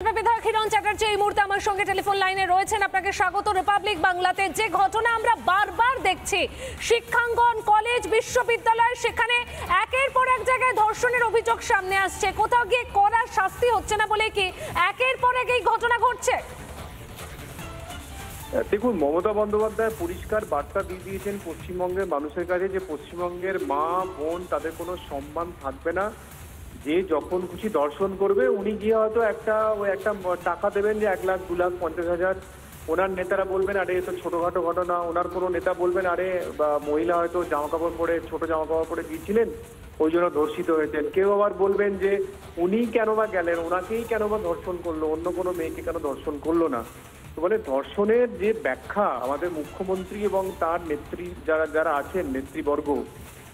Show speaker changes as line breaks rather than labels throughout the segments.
বিধায়ক হিরণ চ্যাটার্জি এই মুহূর্তে আমার সঙ্গে টেলিফোন লাইনে রয়েছেন। আপনাকে স্বাগত রিপাবলিক বাংলাতে। যে ঘটনা আমরা বারবার দেখছি, শিক্ষাঙ্গন, কলেজ, বিশ্ববিদ্যালয়, সেখানে একের পর এক জায়গায় ধর্ষণের অভিযোগ সামনে আসছে, কোথাও গিয়ে কড়া শাস্তি হচ্ছে না বলে কি একের পর এক এই ঘটনা ঘটছে?
দেখুন, মমতা বন্দ্যোপাধ্যায় পরিষ্কার বার্তা দিয়ে দিয়েছেন পশ্চিমবঙ্গের মানুষের কাছে যে পশ্চিমবঙ্গের মা বোন তাদের কোনো সম্মান থাকবে না। যে যখন খুশি দর্শন করবে উনি গিয়ে হয়তো একটা টাকা দেবেন, যে 1 লাখ 2 লাখ 50,000। ওনার নেতারা বলবেন আরে এ তো ছোটখাটো ঘটনা। ওনার কোনো নেতা বলবেন আরে মহিলা হয়তো জামা কাপড় পরে, ছোট জামা কাপড় পরে গিয়েছিলেন, ওই জন্য ধর্ষিত হয়েছেন। কেউ আবার বলবেন যে উনি কেন বা গেলেন, ওনাকেই কেন বা ধর্ষণ করলো, অন্য কোনো মেয়েকে কেন ধর্ষণ করলো না। মানে ধর্ষণের যে ব্যাখ্যা আমাদের মুখ্যমন্ত্রী এবং তার নেত্রী যারা আছেন নেতৃবর্গ,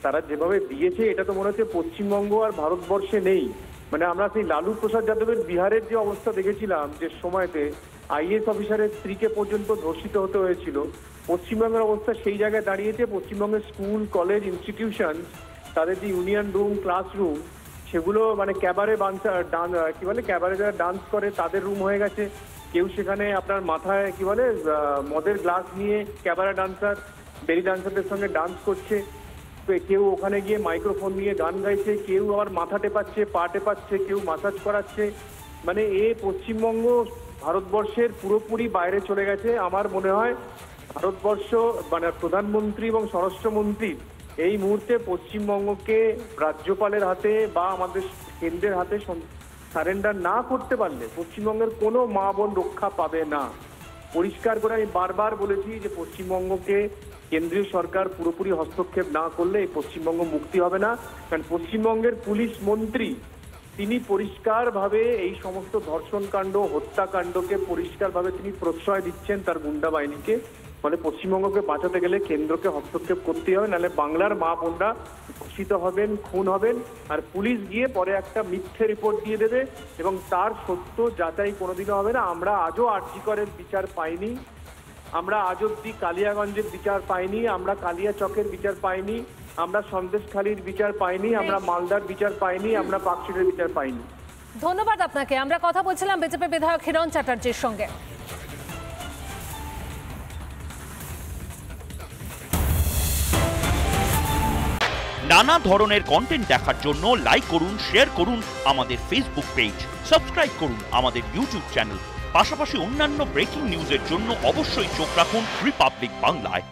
তারা যেভাবে দিয়েছে, এটা তো মনে হচ্ছে পশ্চিমবঙ্গ আর ভারতবর্ষে নেই। মানে আমরা সেই লালু প্রসাদ যাদবের বিহারের যে অবস্থা দেখেছিলাম, যে সময়তে IAS অফিসারের স্ত্রীকে পর্যন্ত ধর্ষিত হতে হয়েছিল, পশ্চিমবঙ্গের অবস্থা সেই জায়গায় দাঁড়িয়েছে। পশ্চিমবঙ্গের স্কুল, কলেজ, ইনস্টিটিউশন, তাদের যে ইউনিয়ন রুম, ক্লাসরুম, সেগুলো মানে ক্যাবারে ক্যাবারে যারা ডান্স করে তাদের রুম হয়ে গেছে। কেউ সেখানে আপনার মাথায় মদের গ্লাস নিয়ে ক্যাবারে ডান্সার, বেরি ডান্সারদের সঙ্গে ডান্স করছে। কেউ ওখানে গিয়ে মাইক্রোফোন নিয়ে গান গাইছে, কেউ আবার মাথা টেপাচ্ছে, পা টেপাচ্ছে, কেউ মাসাজ করাচ্ছে। মানে পশ্চিমবঙ্গ ভারতবর্ষের পুরোপুরি বাইরে চলে গেছে। আমার মনে হয় ভারতবর্ষ মানে প্রধানমন্ত্রী এবং স্বরাষ্ট্রমন্ত্রী এই মুহূর্তে পশ্চিমবঙ্গকে রাজ্যপালের হাতে বা আমাদের কেন্দ্রের হাতে সারেন্ডার না করতে পারলে পশ্চিমবঙ্গের কোনো মা বোন রক্ষা পাবে না। পরিষ্কার করে আমি বারবার বলেছি যে পশ্চিমবঙ্গকে কেন্দ্রীয় সরকার পুরোপুরি হস্তক্ষেপ না করলে এই পশ্চিমবঙ্গ মুক্তি হবে না। কারণ পশ্চিমবঙ্গের পুলিশ মন্ত্রী তিনি পরিষ্কারভাবে এই সমস্ত ধর্ষণকাণ্ড, হত্যাকাণ্ডকে পরিষ্কারভাবে তিনি প্রশ্রয় দিচ্ছেন তার গুন্ডা বাহিনীকে। ফলে পশ্চিমবঙ্গকে বাঁচাতে গেলে কেন্দ্রকে হস্তক্ষেপ করতেই হবে, নাহলে বাংলার মা বোনরা ধর্ষিত হবেন, খুন হবেন, আর পুলিশ গিয়ে পরে একটা মিথ্যে রিপোর্ট দিয়ে দেবে এবং তার সত্য যাচাই কোনোদিনও হবে না। আমরা আজও আরজি করের বিচার পাইনি, আমরা আজ অব্দি কালিয়াগঞ্জের বিচার পাইনি, আমরা কালিয়াচকের বিচার পাইনি, আমরা সন্দেশখালীর বিচার পাইনি, আমরা মালদার বিচার পাইনি, আমরা পাকশিটের বিচার পাইনি।
ধন্যবাদ আপনাকে। আমরা কথা বলছিলাম বিজেপি বিধায়ক হিরণ চ্যাটার্জির সঙ্গে।
নানা ধরনের কন্টেন্ট দেখার জন্য লাইক করুন, শেয়ার করুন আমাদের ফেসবুক পেজ, সাবস্ক্রাইব করুন আমাদের ইউটিউব চ্যানেল। পাশাপাশি অন্যান্য ব্রেকিং নিউজের জন্য অবশ্যই চোখ রাখুন রিপাবলিক বাংলায়।